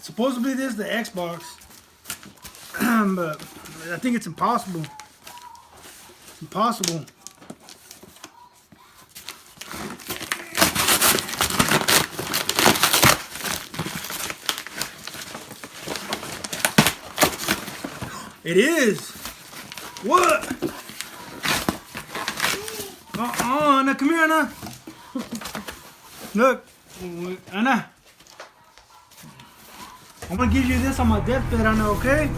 Supposedly this is the Xbox, but I think it's impossible. It's impossible. It is. What? Anna, come here, Anna. Look, Anna. I'm gonna give you this on my deathbed, Anna, okay?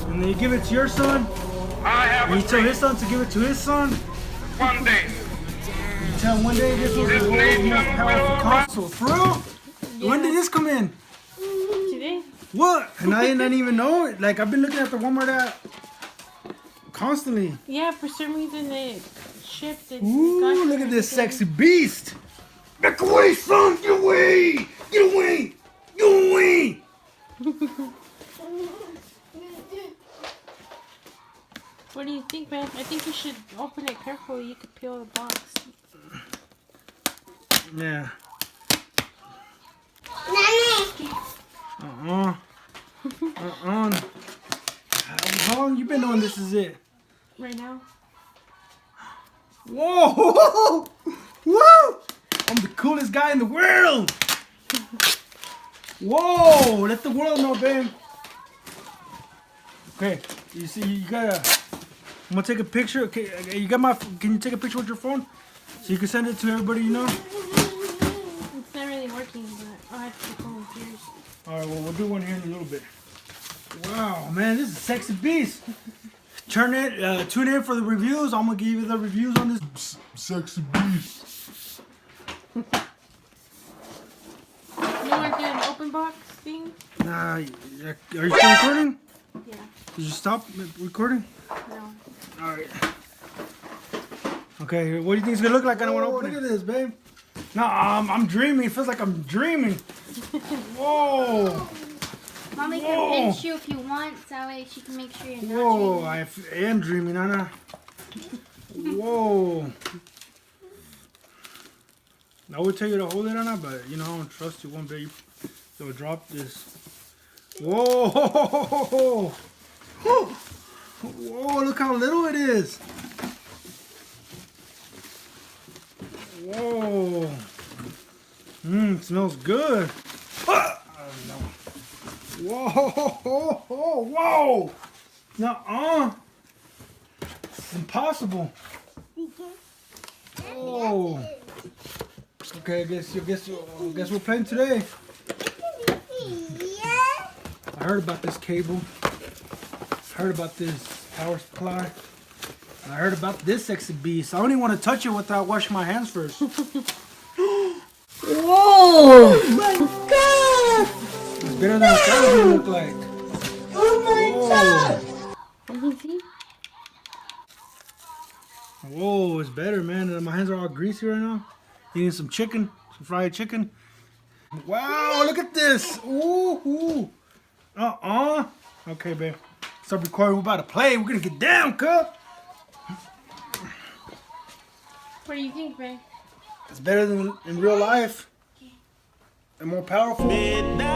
And then you give it to your son. And you tell his son to give it to his son. One day. You tell him one day this was the world's most powerful console. For real? Yeah. When did this come in? Today. What? And I didn't even know it. Like, I've been looking at the Walmart app constantly. Yeah, for some reason it shipped. Ooh, look at this sexy beast. Back away, son. Get away. Get away. Get away. What do you think, man? I think you should open it carefully. You could peel the box. Yeah. How long you been knowing this is it? Right now. Whoa! Whoa! I'm the coolest guy in the world! Whoa! Let the world know, babe. Okay, you see, you gotta. I'm gonna take a picture. Okay, you got my. Can you take a picture with your phone so you can send it to everybody you know? It's not really working, but I'll have to go with yours. All right, well, we'll do one here in a little bit. Wow, man, this is a sexy beast. Tune in for the reviews. I'm gonna give you the reviews on this sexy beast. You want to do an open box thing? Nah, are you still recording? Yeah. Did you stop recording? No. All right. Okay, what do you think it's gonna look like? I don't want to open it. Look at this, babe. No, I'm dreaming. It feels like I'm dreaming. Whoa. Mommy can pinch you if you want, so that way she can make sure you're not Whoa, dreaming. I am dreaming, Anna. Whoa. I would tell you to hold it, Anna, but you know, I don't trust you one bit. You'll drop this. Whoa. Whoa, look how little it is. Whoa. Mmm, smells good. Whoa, whoa. Nuh-uh. It's impossible. Oh. Okay, I guess we're playing today. I heard about this cable. I heard about this power supply. I heard about this sexy beast. I don't even want to touch it without washing my hands first. Whoa! Oh my god! It's better than I thought it would look like. Oh my god! Let me see. Whoa, it's better, man. My hands are all greasy right now. Eating some chicken, some fried chicken. Wow, look at this. Ooh. Okay, babe. Stop recording. We're about to play. We're going to get down, cuz. What do you think, babe? It's better than in real life. And more powerful. Midnight.